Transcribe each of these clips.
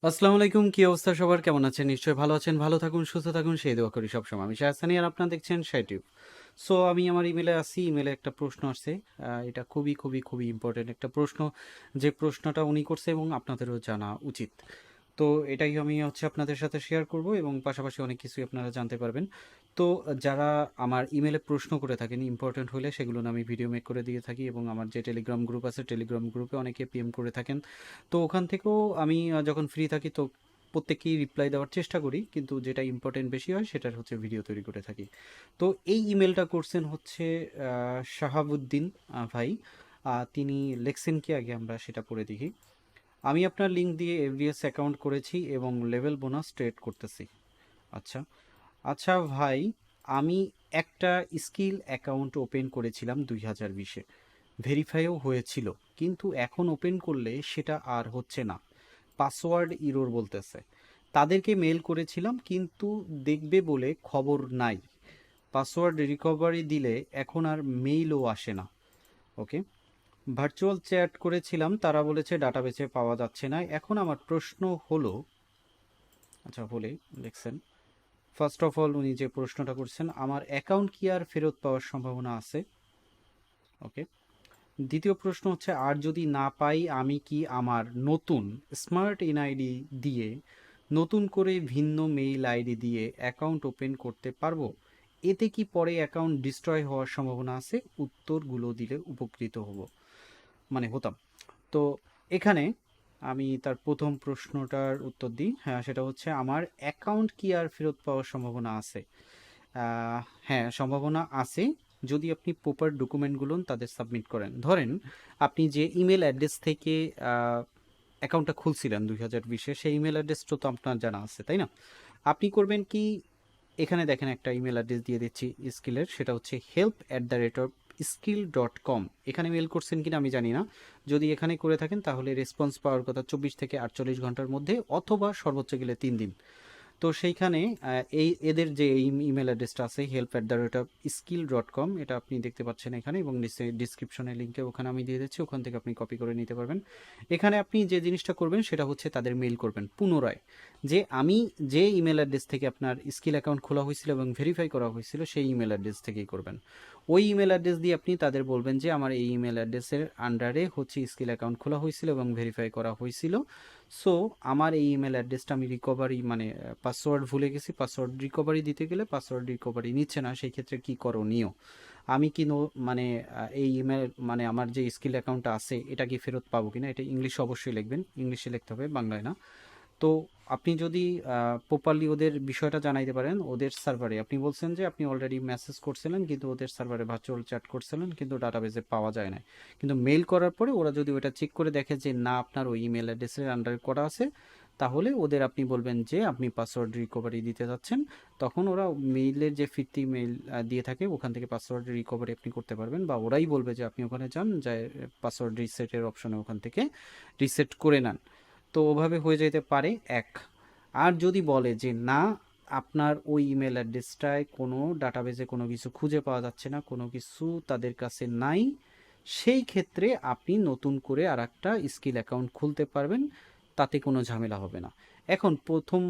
আসসালামু আলাইকুম। কি অবস্থা সবার? কেমন আছেন? নিশ্চয়ই ভালো আছেন। ভালো থাকুন, সুস্থ থাকুন সেই দোয়া করি সবসময়। আমি সাহেদ সানি আর আপনারা দেখছেন SahedTube। সো আমি আমার ইমেলে আছি। ইমেলে একটা প্রশ্ন আসছে। এটা খুবই ইম্পোর্টেন্ট একটা প্রশ্ন। যে প্রশ্নটা উনি করছে এবং আপনাদেরও জানা উচিত। তো এটাই আমি আপনাদের সাথে শেয়ার করব এবং পাশাপাশি অনেক কিছুই আপনারা জানতে পারবেন। তো যারা আমার ইমেলে প্রশ্ন করে থাকেন ইম্পোর্টেন্ট হলে সেগুলো আমি ভিডিও মেক করে দিয়ে থাকি এবং আমার যে টেলিগ্রাম গ্রুপ আছে টেলিগ্রাম গ্রুপে অনেকে পিএম করে থাকেন। তো ওখান থেকেও আমি যখন ফ্রি থাকি তো প্রত্যেককেই রিপ্লাই দেওয়ার চেষ্টা করি, কিন্তু যেটা ইম্পর্টেন্ট বেশি হয় সেটার ভিডিও তৈরি করে থাকি। তো এই ইমেলটা করছেন শাহাবুদ্দিন ভাই। তিনি লেখছেন কি আগে আমরা সেটা পড়ে দেখি। আমি আপনার লিঙ্ক দিয়ে এফডিএস অ্যাকাউন্ট করেছি এবং লেভেল বোনাস ট্রেড করতেছি। আচ্ছা আচ্ছা ভাই, আমি একটা স্কিল অ্যাকাউন্ট ওপেন করেছিলাম 2020-এ, ভেরিফাইও হয়েছিল, কিন্তু এখন ওপেন করলে সেটা আর হচ্ছে না, পাসওয়ার্ড ইরোর বলতেছে। তাদেরকে মেল করেছিলাম কিন্তু দেখবে বলে খবর নাই। পাসওয়ার্ড রিকভারি দিলে এখন আর মেইলও আসে না। ওকে, ভার্চুয়াল চ্যাট করেছিলাম, তারা বলেছে ডাটাবেসে পাওয়া যাচ্ছে না। এখন আমার প্রশ্ন হলো, আচ্ছা বলে দেখছেন, ফার্স্ট অফ অল উনি যে প্রশ্নটা করছেন, আমার অ্যাকাউন্ট কি আর ফেরত পাওয়ার সম্ভাবনা আছে? ওকে, দ্বিতীয় প্রশ্ন হচ্ছে, আর যদি না পাই আমি কি আমার নতুন স্মার্ট এনআইডি দিয়ে নতুন করে ভিন্ন মেইল আইডি দিয়ে অ্যাকাউন্ট ওপেন করতে পারবো? এতে কি পরে অ্যাকাউন্ট ডিস্ট্রয় হওয়ার সম্ভাবনা আছে? উত্তরগুলো দিলে উপকৃত হব, মানে হতাম। তো এখানে আমি তার প্রথম প্রশ্নটার উত্তর দিই। হ্যাঁ, সেটা হচ্ছে, আমার অ্যাকাউন্ট কি আর ফেরত পাওয়ার সম্ভাবনা আছে? হ্যাঁ, সম্ভাবনা আছে, যদি আপনি প্রপার ডকুমেন্টগুলো তাদের সাবমিট করেন। ধরেন আপনি যে ইমেল অ্যাড্রেস থেকে অ্যাকাউন্টটা খুলছিলেন 2020-এ, সেই ইমেল অ্যাড্রেসটা তো আপনার জানা আছে, তাই না? আপনি করবেন কি, এখানে দেখেন একটা ইমেল অ্যাড্রেস দিয়ে দিচ্ছি স্কিলের, সেটা হচ্ছে help@skill.com। এখানে মেল করছেন কিনা আমি জানি না। যদি এখানে করে থাকেন তাহলে রেসপন্স পাওয়ার কথা 24 থেকে 48 ঘন্টার মধ্যে, অথবা সর্বোচ্চ গেলে 3 দিন। তো সেইখানে এদের যে ইমেল অ্যাড্রেসটা আছে help@skill.com, এটা আপনি দেখতে পাচ্ছেন এখানে, এবং ডিসক্রিপশনে লিঙ্কে ওখানে আমি দিয়ে দিচ্ছি, ওখান থেকে আপনি কপি করে নিতে পারবেন। এখানে আপনি যে জিনিসটা করবেন সেটা হচ্ছে তাদের মেইল করবেন পুনরায়, যে আমি যে ইমেল অ্যাড্রেস থেকে আপনার স্কিল অ্যাকাউন্ট খোলা হয়েছিল এবং ভেরিফাই করা হয়েছিল সেই ইমেল অ্যাড্রেস থেকেই করবেন। ওই ইমেল অ্যাড্রেস দিয়ে আপনি তাদের বলবেন যে আমার এই ইমেল অ্যাড্রেসের আন্ডারে স্কিল অ্যাকাউন্ট খোলা হয়েছিল এবং ভেরিফাই করা হয়েছিল। সো আমার এই ইমেল অ্যাড্রেসটা আমি রিকভারি, মানে পাসওয়ার্ড ভুলে গেছি, পাসওয়ার্ড রিকভারি দিতে গেলে পাসওয়ার্ড রিকভারি নিচ্ছে না, সেই ক্ষেত্রে কি করণীয়? আমি কি মানে এই ইমেল, মানে আমার যে স্কিল অ্যাকাউন্টটা আছে এটা কি ফেরত পাবো কিনা? এটা ইংলিশে অবশ্যই লিখবেন, ইংলিশে লিখতে হবে, বাংলায় না। তো আপনি যদি প্রপারলি ওদের বিষয়টা জানাইতে পারেন, ওদের সার্ভারে আপনি বলছেন যে আপনি অলরেডি মেসেজ করছিলেন কিন্তু ওদের সার্ভারে ভার্চুয়াল চ্যাট করছিলেন কিন্তু ডাটাবেসে পাওয়া যায় না, কিন্তু মেইল করার পরে ওরা যদি ওটা চেক করে দেখে যে না আপনার ওই ইমেল অ্যাড্রেসের আন্ডারে করা আছে, তাহলে ওদের আপনি বলবেন যে আপনি পাসওয়ার্ড রিকভারি দিতে যাচ্ছেন। তখন ওরা মেইলের যে ফিরতি মেইল দিয়ে থাকে ওখান থেকে পাসওয়ার্ড রিকভারি আপনি করতে পারবেন, বা ওরাই বলবে যে আপনি ওখানে যান, যায় পাসওয়ার্ড রিসেটের অপশনে ওখান থেকে রিসেট করে নেন। তো ওভাবে হয়ে যেতে পারে এক। আর যদি বলে যে না, আপনার ওই ইমেল অ্যাড্রেসটায় কোনো ডাটাবেজে কোনো কিছু খুঁজে পাওয়া যাচ্ছে না, কোনো কিছু তাদের কাছে নাই, সেই ক্ষেত্রে আপনি নতুন করে আর একটা স্কিল অ্যাকাউন্ট খুলতে পারবেন, তাতে কোনো ঝামেলা হবে না। এখন প্রথম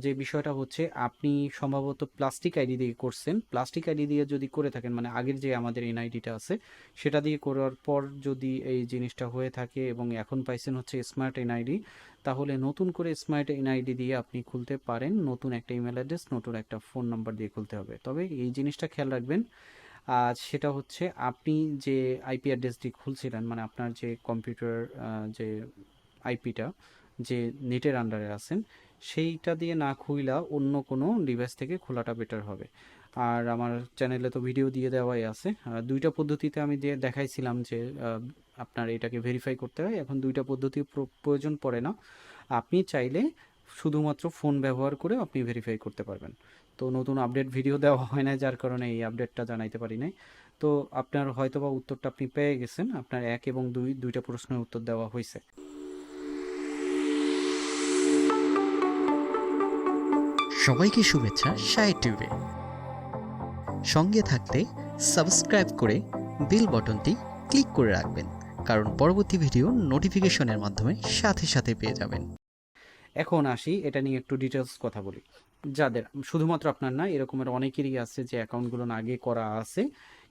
যে বিষয়টা হচ্ছে, আপনি সম্ভবত প্লাস্টিক আইডি দিয়ে করছেন। প্লাস্টিক আইডি দিয়ে যদি করে থাকেন, মানে আগের যে আমাদের এনআইডিটা আছে সেটা দিয়ে করার পর যদি এই জিনিসটা হয়ে থাকে এবং এখন পাইছেন স্মার্ট এনআইডি, তাহলে নতুন করে স্মার্ট এনআইডি দিয়ে আপনি খুলতে পারেন। নতুন একটা ইমেল অ্যাড্রেস, নতুন একটা ফোন নাম্বার দিয়ে খুলতে হবে। তবে এই জিনিসটা খেয়াল রাখবেন, আর সেটা হচ্ছে আপনি যে আইপি অ্যাড্রেসটি খুলছিলেন, মানে আপনার যে কম্পিউটার যে আইপিটা যে নেটের আন্ডারে আছেন, সেইটা দিয়ে না খুইলা অন্য কোনো ডিভাইস থেকে খোলাটা বেটার হবে। আর আমার চ্যানেলে তো ভিডিও দিয়ে দেওয়াই আছে, দুইটা পদ্ধতিতে আমি দিয়ে দেখাইছিলাম যে আপনার এটাকে ভেরিফাই করতে হয়। এখন দুইটা পদ্ধতি প্রয়োজন পড়ে না, আপনি চাইলে শুধুমাত্র ফোন ব্যবহার করে আপনি ভেরিফাই করতে পারবেন। তো নতুন আপডেট ভিডিও দেওয়া হয় না, যার কারণে এই আপডেটটা জানাইতে পারি নাই। তো আপনার হয়তোবা উত্তরটা আপনি পেয়ে গেছেন, আপনার 1 এবং 2 দুইটা প্রশ্নের উত্তর দেওয়া হয়েছে। সবাইকে শুভেচ্ছা সাহেদ টিউবে। সঙ্গে থাকতে সাবস্ক্রাইব করে বেল বটনটি ক্লিক করে রাখবেন, কারণ পরবর্তী ভিডিও নোটিফিকেশনের মাধ্যমে সাথে সাথে পেয়ে যাবেন। এখন আসি এটা নিয়ে একটু ডিটেলস কথা বলি। যাদের শুধুমাত্র আপনার না, এরকমের অনেকেরই আছে যে অ্যাকাউন্টগুলো আগে করা আছে,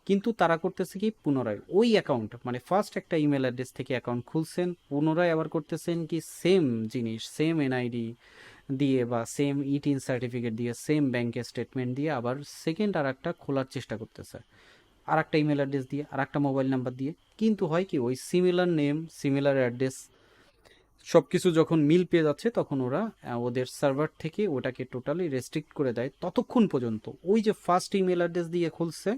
কিন্তু তারা করতেছে কি পুনরায় ওই অ্যাকাউন্ট, মানে ফার্স্ট একটা ইমেল অ্যাড্রেস থেকে অ্যাকাউন্ট খুলছেন, পুনরায় আবার করতেছেন কি সেম জিনিস, সেম এনআইডি দিয়ে বা সেম ইটিন সার্টিফিকেট দিয়ে, সেম ব্যাংকের স্টেটমেন্ট দিয়ে আবার সেকেন্ড আর একটা খোলার চেষ্টা করতেছে, আর একটা ইমেল অ্যাড্রেস দিয়ে, আর একটা মোবাইল নাম্বার দিয়ে। কিন্তু হয় কি, ওই সিমিলার নেম, সিমিলার অ্যাড্রেস সব কিছু যখন মিল পেয়ে যাচ্ছে, তখন ওরা ওদের সার্ভার থেকে ওটাকে টোটালি রেস্ট্রিক্ট করে দেয় ততক্ষণ পর্যন্ত। ওই যে ফার্স্ট ইমেল অ্যাড্রেস দিয়ে খুলছে,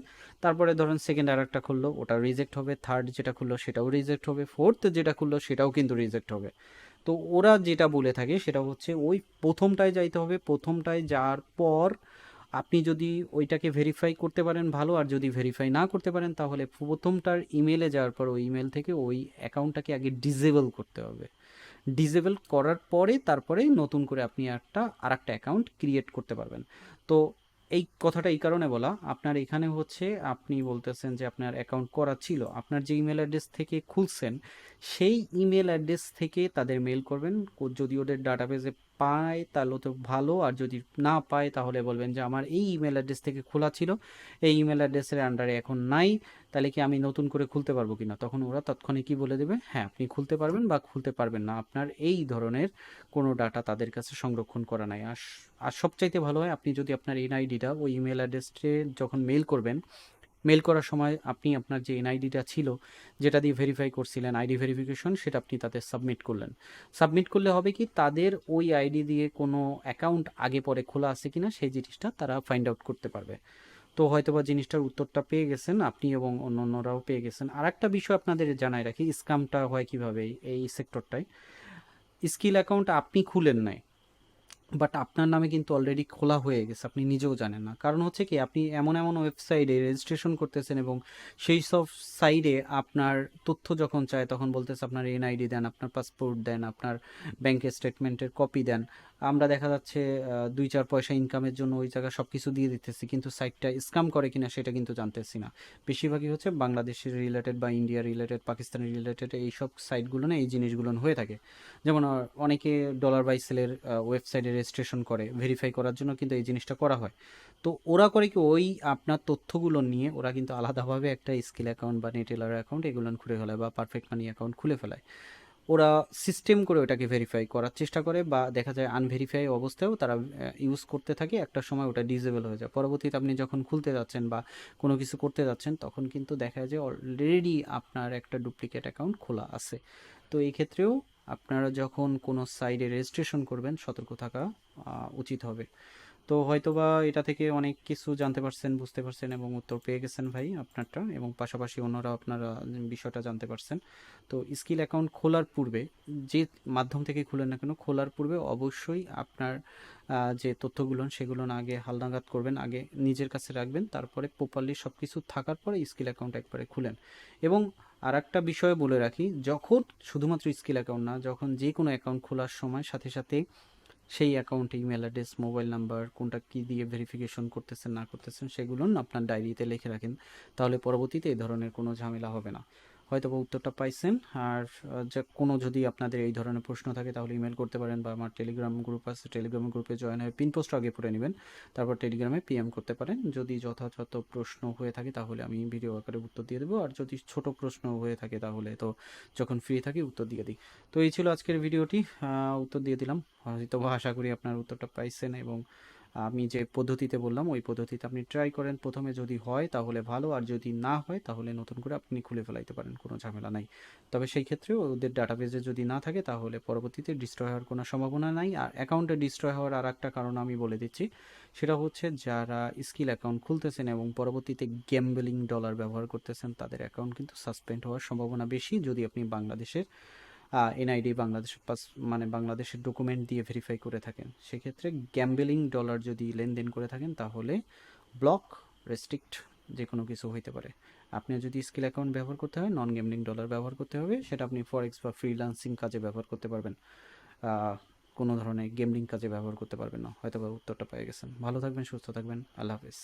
তারপরে ধরেন সেকেন্ড আর একটা খুললো, ওটা রিজেক্ট হবে, থার্ড যেটা খুললো সেটাও রিজেক্ট হবে, ফোর্থ যেটা খুললো সেটাও কিন্তু রিজেক্ট হবে। তো ওরা যেটা বলে থাকে সেটা হচ্ছে ওই প্রথমটায় যাইতে হবে, প্রথমটায় যাওয়ার পর আপনি যদি ওইটাকে ভেরিফাই করতে পারেন ভালো, আর যদি ভেরিফাই না করতে পারেন তাহলে প্রথমটার ইমেলে যাওয়ার পর ওই ইমেল থেকে ওই অ্যাকাউন্টটাকে আগে ডিসেবল করতে হবে। ডিসেবল করার পরে তারপরে নতুন করে আপনি আর একটা অ্যাকাউন্ট ক্রিয়েট করতে পারবেন। তো এই কথাটা এই কারণে বলা, আপনার এখানে হচ্ছে আপনি বলতেছেন যে আপনার অ্যাকাউন্ট করা ছিল, আপনার যে ইমেল অ্যাড্রেস থেকে খুলছেন সেই ইমেল অ্যাড্রেস থেকে তাদের মেল করবেন। যদি ওদের ডাটাবেজে পায় তাহলে তো ভালো, আর যদি না পায় তাহলে বলবেন যে আমার এই ইমেল অ্যাড্রেস থেকে খোলা ছিল, এই ইমেল অ্যাড্রেসের আন্ডারে এখন নাই, তাহলে কি আমি নতুন করে খুলতে পারবো কিনা? তখন ওরা তৎক্ষণিক কি বলে দেবে, হ্যাঁ আপনি খুলতে পারবেন বা খুলতে পারবেন না, আপনার এই ধরনের কোনো ডাটা তাদের কাছে সংরক্ষণ করা নাই। আর সবচাইতে ভালো হয় আপনি যদি আপনার এনআইডিটা ওই ইমেল অ্যাড্রেসে যখন মেল করবেন, মেল করার সময় আপনি আপনার যে এনআইডিটা ছিল, যেটা দিয়ে ভেরিফাই করছিলেন আইডি ভেরিফিকেশন, সেটা আপনি তাদের সাবমিট করলেন। সাবমিট করলে হবে কি, তাদের ওই আইডি দিয়ে কোনো অ্যাকাউন্ট আগে পরে খোলা আছে কিনা সেই জিনিসটা তারা ফাইন্ড আউট করতে পারবে। তো হয়তোবা জিনিসটার উত্তরটা পেয়ে গেছেন আপনি এবং অন্যান্যরাও পেয়ে গেছেন। আর একটা বিষয় আপনাদের জানাই রাখি, স্ক্যামটা হয় কিভাবে এই সেক্টরটায়। স্কিল অ্যাকাউন্ট আপনি খুলেন নাই, বাট আপনার নামে কিন্তু অলরেডি খোলা হয়ে গেছে, আপনি নিজেও জানেন না। কারণ হচ্ছে কি, আপনি এমন এমন ওয়েবসাইটে রেজিস্ট্রেশন করতেছেন এবং সেই সব সাইডে আপনার তথ্য যখন চায় তখন বলতেছে আপনার এনআইডি দেন, আপনার পাসপোর্ট দেন, আপনার ব্যাংকের স্টেটমেন্টের কপি দেন। আমরা দেখা যাচ্ছে 2-4 পয়সা ইনকামের জন্য ওই জায়গায় সব কিছু দিয়ে দিতেছি, কিন্তু সাইটটা স্ক্যাম করে কিনা সেটা কিন্তু জানতেছি না। বেশিরভাগই হচ্ছে বাংলাদেশের রিলেটেড বা ইন্ডিয়া রিলেটেড, পাকিস্তানি রিলেটেড এইসব সাইটগুলো না, এই জিনিসগুলো হয়ে থাকে। যেমন অনেকে ডলার বাই সেলের ওয়েবসাইটে রেজিস্ট্রেশন করে ভেরিফাই করার জন্য, কিন্তু এই জিনিসটা করা হয়। তো ওরা করে কি, ওই আপনার তথ্যগুলো নিয়ে ওরা কিন্তু আলাদাভাবে একটা স্কিল অ্যাকাউন্ট বা নেটেলার অ্যাকাউন্ট এগুলো খুলে ফেলায় বা পারফেক্ট মানি অ্যাকাউন্ট খুলে ফেলায়। ওরা সিস্টেম করে ওটাকে ভেরিফাই করার চেষ্টা করে, বা দেখা যায় আনভেরিফাই অবস্থায়ও তারা ইউজ করতে থাকে, একটা সময় ওটা ডিসেবল হয়ে যায়। পরবর্তীতে আপনি যখন খুলতে যাচ্ছেন বা কোনো কিছু করতে যাচ্ছেন তখন কিন্তু দেখা যায় অলরেডি আপনার একটা ডুপ্লিকেট অ্যাকাউন্ট খোলা আছে। তো এই ক্ষেত্রেও আপনারা যখন কোনো সাইডে রেজিস্ট্রেশন করবেন সতর্ক থাকা উচিত হবে। তো হয়তোবা এটা থেকে অনেক কিছু জানতে পারছেন, বুঝতে পারছেন এবং উত্তর পেয়ে গেছেন ভাই আপনারটা, এবং পাশাপাশি অন্যরা আপনারা বিষয়টা জানতে পারছেন। তো স্কিল অ্যাকাউন্ট খোলার পূর্বে, যে মাধ্যম থেকে খুলেন না কেন, খোলার পূর্বে অবশ্যই আপনার যে তথ্যগুলো সেগুলো আগে হালনাগাদ করবেন, আগে নিজের কাছে রাখবেন, তারপরে প্রপারলি সব কিছু থাকার পরে স্কিল অ্যাকাউন্ট একবারে খুলেন। এবং আর একটা বিষয় বলে রাখি, যখন শুধুমাত্র স্কিল অ্যাকাউন্ট না, যখন যে কোনো অ্যাকাউন্ট খোলার সময় সাথে সাথে সেই অ্যাকাউন্টে ইমেল অ্যাড্রেস, মোবাইল নাম্বার, কোনটা কী দিয়ে ভেরিফিকেশন করতেছেন না করতেছেন সেগুলো আপনার ডায়েরিতে লিখে রাখেন, তাহলে পরবর্তীতে এই ধরনের কোনো ঝামেলা হবে না। হয়তো বা উত্তরটা পাইছেন। আর যে কোনো যদি আপনাদের এই ধরনের প্রশ্ন থাকে তাহলে ইমেল করতে পারেন, বা আমার টেলিগ্রাম গ্রুপ আছে, টেলিগ্রাম গ্রুপে জয়েন হয়ে পিন পোস্ট আগে পড়ে নেবেন, তারপর টেলিগ্রামে পিএম করতে পারেন। যদি যথাযথ প্রশ্ন হয়ে থাকে তাহলে আমি ভিডিও আকারে উত্তর দিয়ে দেবো, আর যদি ছোট প্রশ্ন হয়ে থাকে তাহলে তো যখন ফ্রি থাকি উত্তর দিয়ে দিই। তো এই ছিল আজকের ভিডিওটি, উত্তর দিয়ে দিলাম। হয়তো বা আশা করি আপনার উত্তরটা পাইছেন, এবং আমি যে পদ্ধতিতে বললাম ওই পদ্ধতিতে আপনি ট্রাই করেন প্রথমে, যদি হয় তাহলে ভালো, আর যদি না হয় তাহলে নতুন করে আপনি খুলে ফেলাইতে পারেন, কোনো ঝামেলা নাই। তবে সেই ক্ষেত্রে ওদের ডাটাবেজে যদি না থাকে তাহলে পরবর্তীতে ডিস্ট্রয় হওয়ার কোনো সম্ভাবনা নাই। আর অ্যাকাউন্টে ডিস্ট্রয় হওয়ার আর একটা কারণ আমি বলে দিচ্ছি, সেটা হচ্ছে যারা স্কিল অ্যাকাউন্ট খুলতেছেন এবং পরবর্তীতে গ্যাম্বলিং ডলার ব্যবহার করতেছেন তাদের অ্যাকাউন্ট কিন্তু সাসপেন্ড হওয়ার সম্ভাবনা বেশি, যদি আপনি বাংলাদেশের এনআইডি, বাংলাদেশের মানে বাংলাদেশের ডকুমেন্ট দিয়ে ভেরিফাই করে থাকেন। সেক্ষেত্রে গ্যাম্বলিং ডলার যদি লেনদেন করে থাকেন তাহলে ব্লক, রেস্ট্রিক্ট যে কোনো কিছু হইতে পারে। আপনি যদি স্কিল অ্যাকাউন্ট ব্যবহার করতে হয়, নন গ্যাম্বলিং ডলার ব্যবহার করতে হবে, সেটা আপনি ফরেক্স বা ফ্রিল্যান্সিং কাজে ব্যবহার করতে পারবেন। কোনো ধরনের গেমলিং কাজে ব্যবহার করতে পারবেন না। হয়তো বা উত্তরটা পেয়ে গেছেন। ভালো থাকবেন, সুস্থ থাকবেন, আল্লাহ হাফেজ।